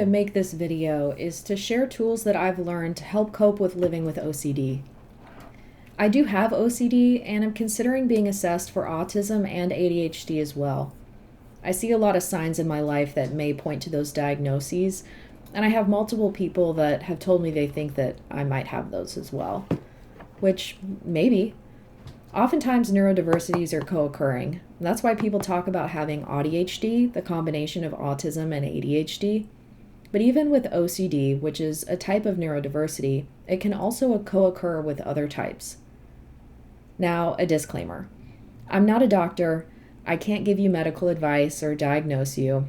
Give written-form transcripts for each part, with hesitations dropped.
to make this video is to share tools that I've learned to help cope with living with OCD. I do have OCD and I'm considering being assessed for autism and ADHD as well. I see a lot of signs in my life that may point to those diagnoses, and I have multiple people that have told me they think that I might have those as well, which maybe. Oftentimes neurodiversities are co-occurring. That's why people talk about having ADHD, the combination of autism and ADHD. But even with OCD, which is a type of neurodiversity, it can also co-occur with other types. Now, a disclaimer. I'm not a doctor. I can't give you medical advice or diagnose you.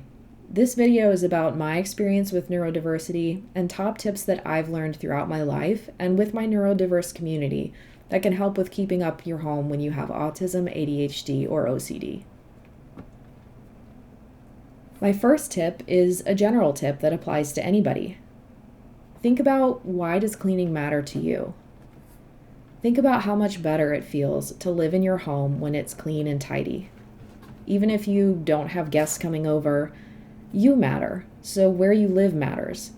This video is about my experience with neurodiversity and top tips that I've learned throughout my life and with my neurodiverse community that can help with keeping up your home when you have autism, ADHD, or OCD. My first tip is a general tip that applies to anybody. Think about, why does cleaning matter to you? Think about how much better it feels to live in your home when it's clean and tidy. Even if you don't have guests coming over, you matter, so where you live matters.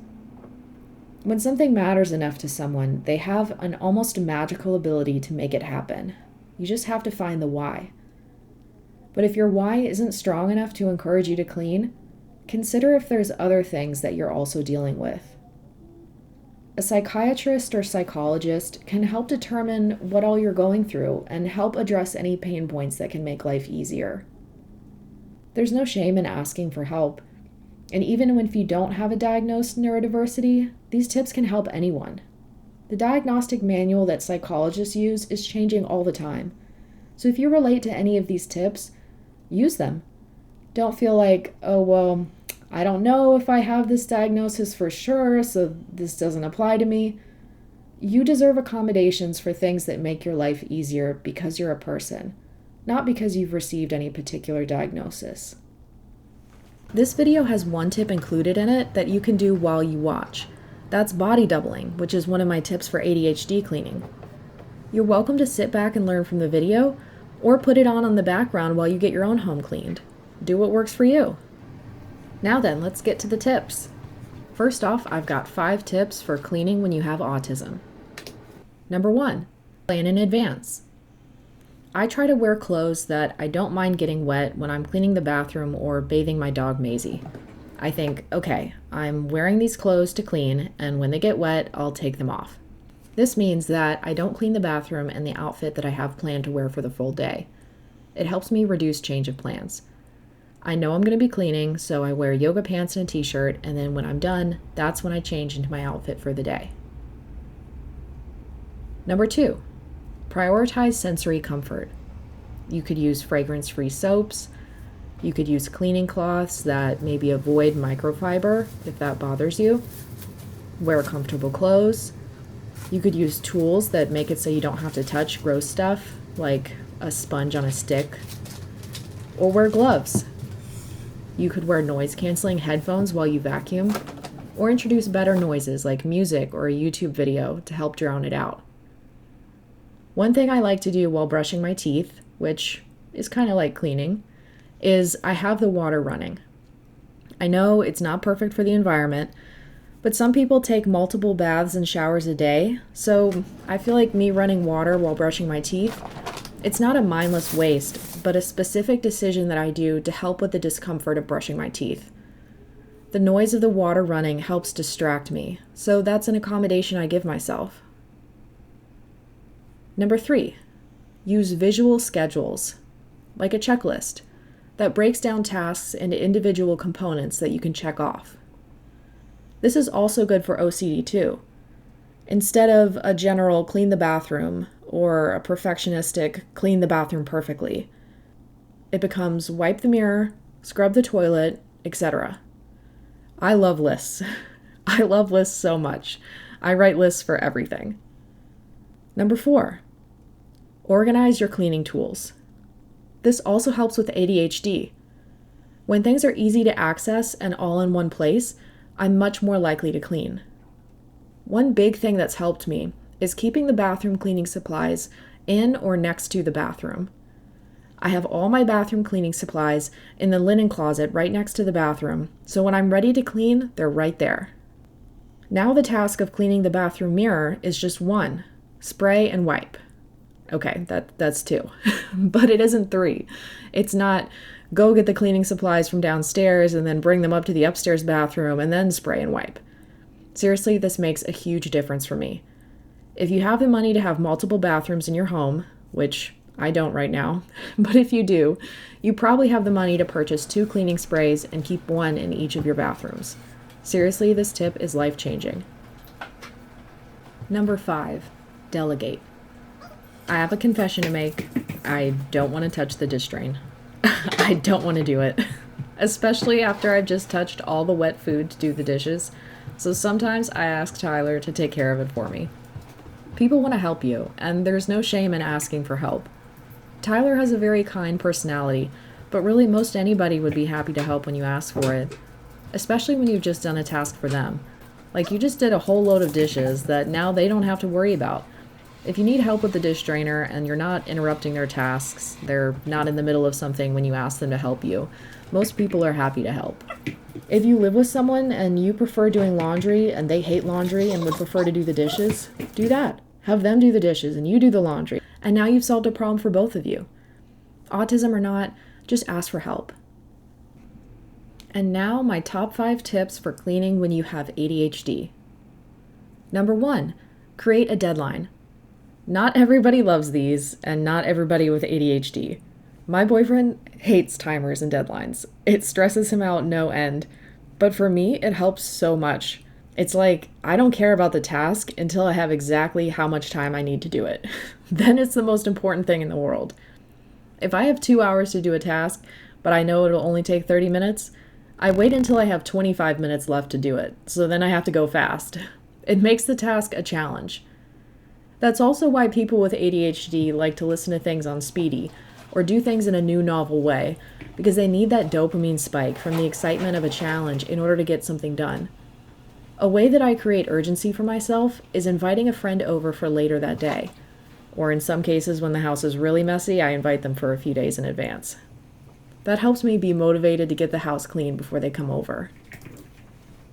When something matters enough to someone, they have an almost magical ability to make it happen. You just have to find the why. But if your why isn't strong enough to encourage you to clean, consider if there's other things that you're also dealing with. A psychiatrist or psychologist can help determine what all you're going through and help address any pain points that can make life easier. There's no shame in asking for help. And even if you don't have a diagnosed neurodiversity, these tips can help anyone. The diagnostic manual that psychologists use is changing all the time. So if you relate to any of these tips, use them. Don't feel like, oh, well, I don't know if I have this diagnosis for sure, so this doesn't apply to me. You deserve accommodations for things that make your life easier because you're a person, not because you've received any particular diagnosis. This video has one tip included in it that you can do while you watch. That's body doubling, which is one of my tips for ADHD cleaning. You're welcome to sit back and learn from the video, or put it on the background while you get your own home cleaned. Do what works for you. Now then, let's get to the tips. First off, I've got 5 tips for cleaning when you have autism. Number 1, plan in advance. I try to wear clothes that I don't mind getting wet when I'm cleaning the bathroom or bathing my dog Maisie. I think, okay, I'm wearing these clothes to clean, and when they get wet, I'll take them off. This means that I don't clean the bathroom and the outfit that I have planned to wear for the full day. It helps me reduce change of plans. I know I'm going to be cleaning, so I wear yoga pants and a t-shirt, and then when I'm done, that's when I change into my outfit for the day. Number 2, prioritize sensory comfort. You could use fragrance-free soaps. You could use cleaning cloths that maybe avoid microfiber if that bothers you. Wear comfortable clothes. You could use tools that make it so you don't have to touch gross stuff, like a sponge on a stick. Or wear gloves. You could wear noise-canceling headphones while you vacuum, or introduce better noises like music or a YouTube video to help drown it out. One thing I like to do while brushing my teeth, which is kind of like cleaning, is I have the water running. I know it's not perfect for the environment, but some people take multiple baths and showers a day, so I feel like me running water while brushing my teeth, it's not a mindless waste, but a specific decision that I do to help with the discomfort of brushing my teeth. The noise of the water running helps distract me, so that's an accommodation I give myself. Number 3, use visual schedules, like a checklist, that breaks down tasks into individual components that you can check off. This is also good for OCD too. Instead of a general clean the bathroom or a perfectionistic clean the bathroom perfectly, it becomes wipe the mirror, scrub the toilet, etc. I love lists. I love lists so much. I write lists for everything. Number 4, organize your cleaning tools. This also helps with ADHD. When things are easy to access and all in one place, I'm much more likely to clean. One big thing that's helped me is keeping the bathroom cleaning supplies in or next to the bathroom. I have all my bathroom cleaning supplies in the linen closet right next to the bathroom, so when I'm ready to clean, they're right there. Now the task of cleaning the bathroom mirror is just one: spray and wipe. Okay, that's two, but it isn't three. It's not go get the cleaning supplies from downstairs and then bring them up to the upstairs bathroom and then spray and wipe. Seriously, this makes a huge difference for me. If you have the money to have multiple bathrooms in your home, which I don't right now, but if you do, you probably have the money to purchase 2 cleaning sprays and keep 1 in each of your bathrooms. Seriously, this tip is life-changing. Number 5, delegate. I have a confession to make. I don't want to touch the dish drain. I don't want to do it, especially after I've just touched all the wet food to do the dishes. So sometimes I ask Tyler to take care of it for me. People want to help you, and there's no shame in asking for help. Tyler has a very kind personality, but really most anybody would be happy to help when you ask for it, especially when you've just done a task for them. Like you just did a whole load of dishes that now they don't have to worry about. If you need help with the dish drainer and you're not interrupting their tasks, they're not in the middle of something when you ask them to help you, most people are happy to help. If you live with someone and you prefer doing laundry and they hate laundry and would prefer to do the dishes, do that. Have them do the dishes and you do the laundry. And now you've solved a problem for both of you. Autism or not, just ask for help. And now my top 5 tips for cleaning when you have ADHD. Number 1, create a deadline. Not everybody loves these, and not everybody with ADHD. My boyfriend hates timers and deadlines. It stresses him out no end. But for me, it helps so much. It's like, I don't care about the task until I have exactly how much time I need to do it. Then it's the most important thing in the world. If I have 2 hours to do a task, but I know it'll only take 30 minutes, I wait until I have 25 minutes left to do it, so then I have to go fast. It makes the task a challenge. That's also why people with ADHD like to listen to things on speedy, or do things in a new novel way, because they need that dopamine spike from the excitement of a challenge in order to get something done. A way that I create urgency for myself is inviting a friend over for later that day. Or in some cases, when the house is really messy, I invite them for a few days in advance. That helps me be motivated to get the house clean before they come over.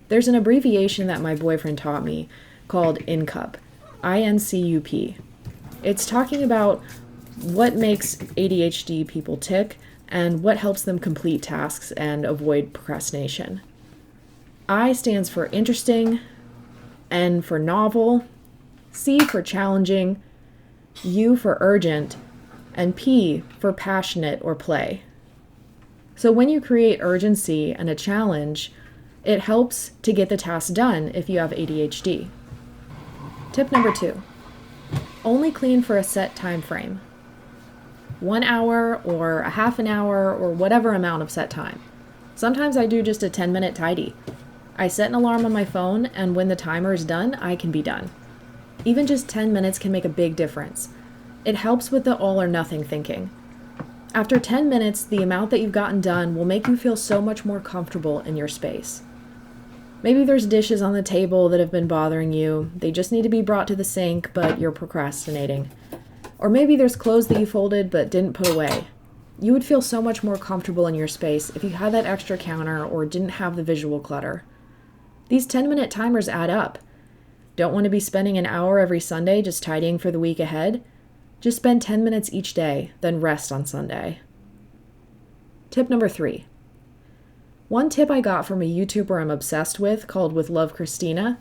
There's an abbreviation that my boyfriend taught me called INCUP, INCUP. It's talking about what makes ADHD people tick and what helps them complete tasks and avoid procrastination. I stands for interesting, N for novel, C for challenging, U for urgent, and P for passionate or play. So when you create urgency and a challenge, it helps to get the task done if you have ADHD. Tip number 2, only clean for a set time frame. 1 hour or a half an hour or whatever amount of set time. Sometimes I do just a 10-minute tidy. I set an alarm on my phone, and when the timer is done, I can be done. Even just 10 minutes can make a big difference. It helps with the all or nothing thinking. After 10 minutes, the amount that you've gotten done will make you feel so much more comfortable in your space. Maybe there's dishes on the table that have been bothering you. They just need to be brought to the sink, but you're procrastinating. Or maybe there's clothes that you folded but didn't put away. You would feel so much more comfortable in your space if you had that extra counter or didn't have the visual clutter. These 10-minute timers add up. Don't want to be spending an hour every Sunday just tidying for the week ahead? Just spend 10 minutes each day, then rest on Sunday. Tip number 3. One tip I got from a YouTuber I'm obsessed with called With Love Christina.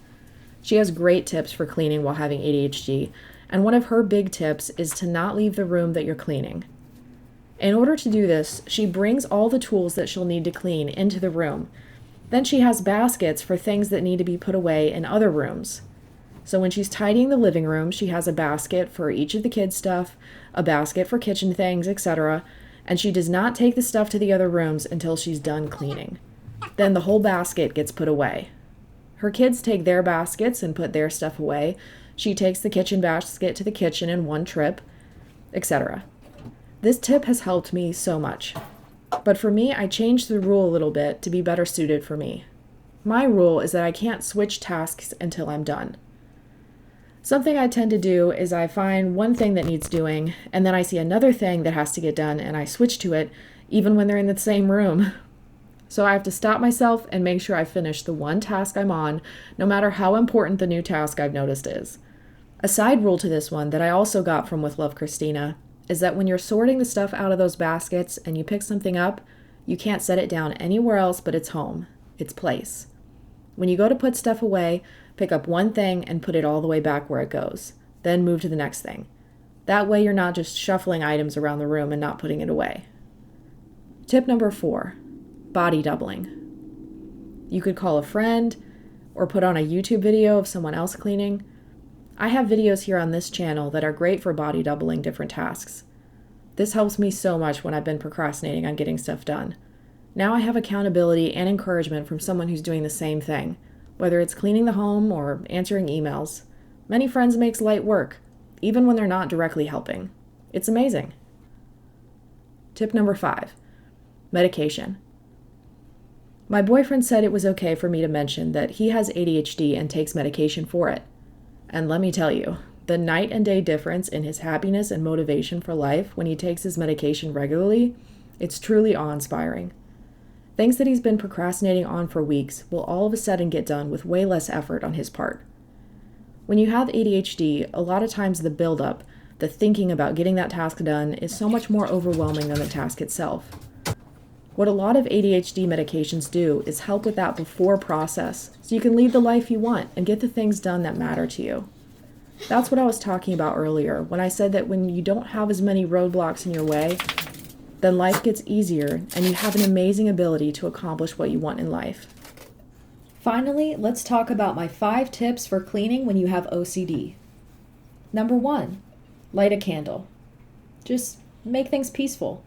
She has great tips for cleaning while having ADHD, and one of her big tips is to not leave the room that you're cleaning. In order to do this, she brings all the tools that she'll need to clean into the room. Then she has baskets for things that need to be put away in other rooms. So when she's tidying the living room, she has a basket for each of the kids' stuff, a basket for kitchen things, etc., and she does not take the stuff to the other rooms until she's done cleaning. Then the whole basket gets put away. Her kids take their baskets and put their stuff away. She takes the kitchen basket to the kitchen in one trip, etc. This tip has helped me so much. But for me, I changed the rule a little bit to be better suited for me. My rule is that I can't switch tasks until I'm done. Something I tend to do is I find one thing that needs doing, and then I see another thing that has to get done, and I switch to it, even when they're in the same room. So I have to stop myself and make sure I finish the one task I'm on, no matter how important the new task I've noticed is. A side rule to this one that I also got from With Love Christina is that when you're sorting the stuff out of those baskets and you pick something up, you can't set it down anywhere else but its home, its place. When you go to put stuff away, pick up one thing and put it all the way back where it goes. Then move to the next thing. That way you're not just shuffling items around the room and not putting it away. Tip number 4, body doubling. You could call a friend or put on a YouTube video of someone else cleaning. I have videos here on this channel that are great for body doubling different tasks. This helps me so much when I've been procrastinating on getting stuff done. Now I have accountability and encouragement from someone who's doing the same thing, whether it's cleaning the home or answering emails. Many friends makes light work, even when they're not directly helping. It's amazing. Tip number 5, medication. My boyfriend said it was okay for me to mention that he has ADHD and takes medication for it. And let me tell you, the night and day difference in his happiness and motivation for life when he takes his medication regularly, it's truly awe-inspiring. Things that he's been procrastinating on for weeks will all of a sudden get done with way less effort on his part. When you have ADHD, a lot of times the buildup, the thinking about getting that task done, is so much more overwhelming than the task itself. What a lot of ADHD medications do is help with that before process, so you can lead the life you want and get the things done that matter to you. That's what I was talking about earlier when I said that when you don't have as many roadblocks in your way, then life gets easier and you have an amazing ability to accomplish what you want in life. Finally, let's talk about my 5 tips for cleaning when you have OCD. Number 1, light a candle. Just make things peaceful.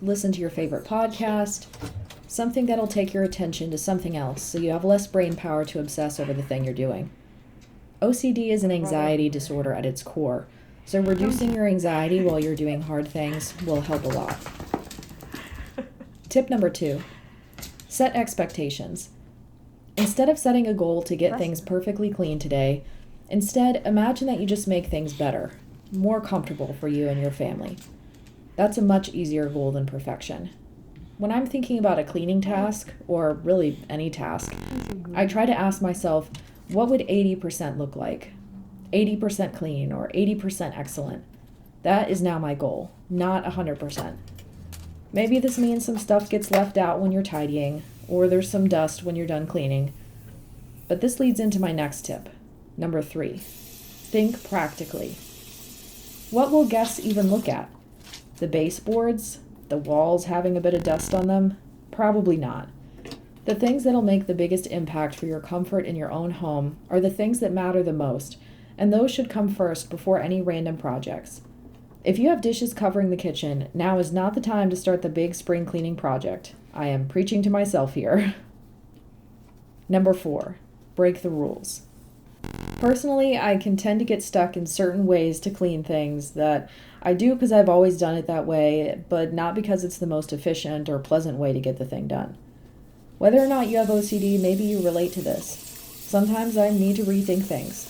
Listen to your favorite podcast, something that'll take your attention to something else so you have less brain power to obsess over the thing you're doing. OCD is an anxiety disorder at its core, so reducing your anxiety while you're doing hard things will help a lot. Tip number 2, set expectations. Instead of setting a goal to get things perfectly clean today, instead imagine that you just make things better, more comfortable for you and your family. That's a much easier goal than perfection. When I'm thinking about a cleaning task, or really any task, I try to ask myself, what would 80% look like? 80% clean or 80% excellent. That is now my goal, not 100%. Maybe this means some stuff gets left out when you're tidying, or there's some dust when you're done cleaning. But this leads into my next tip, number 3. Think practically. What will guests even look at? The baseboards? The walls having a bit of dust on them? Probably not. The things that'll make the biggest impact for your comfort in your own home are the things that matter the most, and those should come first before any random projects. If you have dishes covering the kitchen, now is not the time to start the big spring cleaning project. I am preaching to myself here. Number 4, break the rules. Personally, I can tend to get stuck in certain ways to clean things that I do because I've always done it that way, but not because it's the most efficient or pleasant way to get the thing done. Whether or not you have OCD, maybe you relate to this. Sometimes I need to rethink things.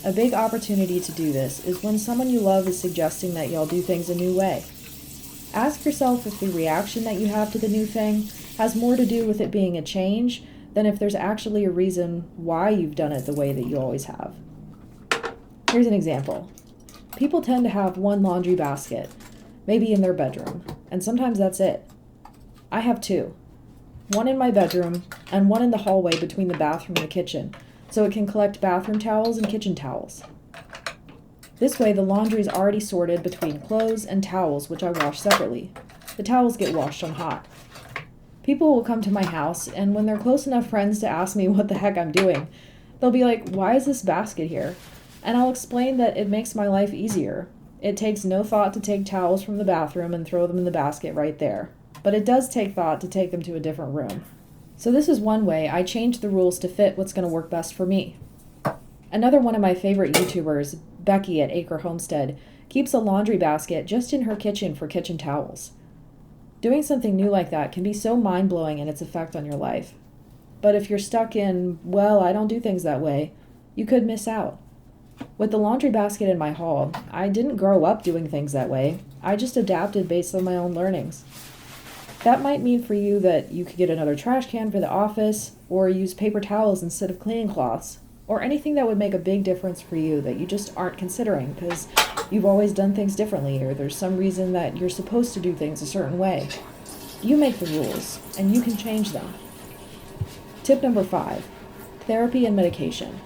A big opportunity to do this is when someone you love is suggesting that y'all do things a new way. Ask yourself if the reaction that you have to the new thing has more to do with it being a change than if there's actually a reason why you've done it the way that you always have. Here's an example. People tend to have one laundry basket, maybe in their bedroom, and sometimes that's it. I have 2. One in my bedroom and one in the hallway between the bathroom and the kitchen, so it can collect bathroom towels and kitchen towels. This way, the laundry is already sorted between clothes and towels, which I wash separately. The towels get washed on hot. People will come to my house, and when they're close enough friends to ask me what the heck I'm doing, they'll be like, "Why is this basket here?" And I'll explain that it makes my life easier. It takes no thought to take towels from the bathroom and throw them in the basket right there. But it does take thought to take them to a different room. So this is one way I changed the rules to fit what's going to work best for me. Another one of my favorite YouTubers, Becky at Acre Homestead, keeps a laundry basket just in her kitchen for kitchen towels. Doing something new like that can be so mind-blowing in its effect on your life. But if you're stuck in, well, I don't do things that way, you could miss out. With the laundry basket in my hall, I didn't grow up doing things that way. I just adapted based on my own learnings. That might mean for you that you could get another trash can for the office, or use paper towels instead of cleaning cloths, or anything that would make a big difference for you that you just aren't considering because you've always done things differently, or there's some reason that you're supposed to do things a certain way. You make the rules, and you can change them. Tip number 5, therapy and medication.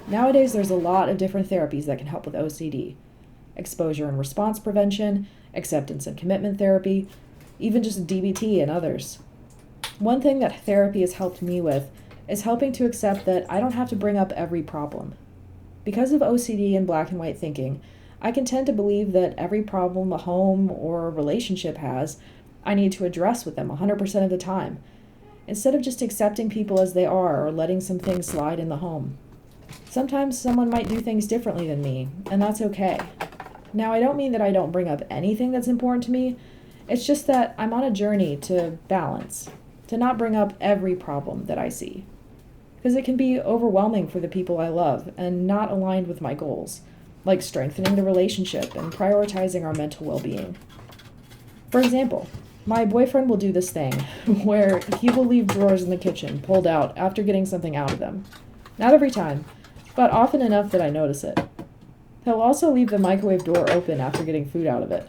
Nowadays, there's a lot of different therapies that can help with OCD. Exposure and response prevention, acceptance and commitment therapy, even just DBT and others. One thing that therapy has helped me with is helping to accept that I don't have to bring up every problem. Because of OCD and black and white thinking, I can tend to believe that every problem a home or a relationship has, I need to address with them 100% of the time, instead of just accepting people as they are or letting some things slide in the home. Sometimes someone might do things differently than me, and that's okay. Now, I don't mean that I don't bring up anything that's important to me. It's just that I'm on a journey to balance, to not bring up every problem that I see. Because it can be overwhelming for the people I love and not aligned with my goals, like strengthening the relationship and prioritizing our mental well-being. For example, my boyfriend will do this thing where he will leave drawers in the kitchen pulled out after getting something out of them. Not every time, but often enough that I notice it. He'll also leave the microwave door open after getting food out of it.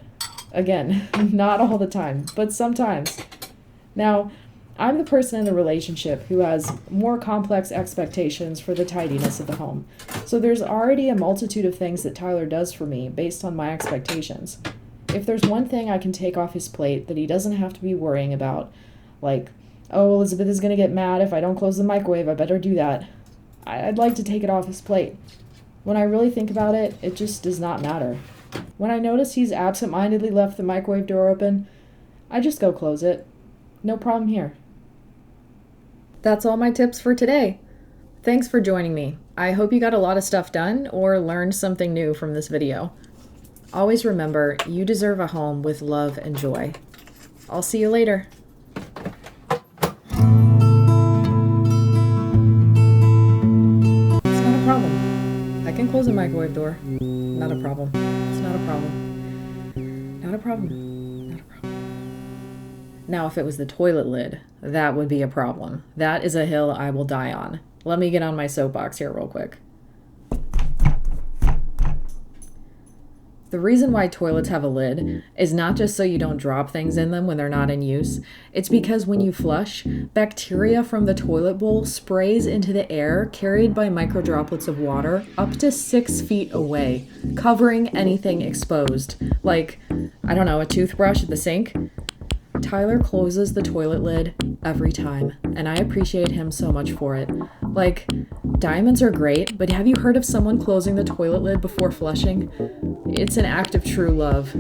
Again, not all the time, but sometimes. Now, I'm the person in the relationship who has more complex expectations for the tidiness of the home. So there's already a multitude of things that Tyler does for me based on my expectations. If there's one thing I can take off his plate that he doesn't have to be worrying about, like, oh, Elizabeth is going to get mad if I don't close the microwave, I better do that, I'd like to take it off his plate. When I really think about it, it just does not matter. When I notice he's absent-mindedly left the microwave door open, I just go close it. No problem here. That's all my tips for today. Thanks for joining me. I hope you got a lot of stuff done or learned something new from this video. Always remember, you deserve a home with love and joy. I'll see you later. It's not a problem. I can close the microwave door. Not a problem. It's not a problem. Not a problem. Not a problem. Now, if it was the toilet lid, that would be a problem. That is a hill I will die on. Let me get on my soapbox here real quick. The reason why toilets have a lid is not just so you don't drop things in them when they're not in use. It's because when you flush, bacteria from the toilet bowl sprays into the air carried by microdroplets of water up to 6 feet away, covering anything exposed, like, I don't know, a toothbrush at the sink. Tyler closes the toilet lid every time, and I appreciate him so much for it. Like, diamonds are great, but have you heard of someone closing the toilet lid before flushing? It's an act of true love.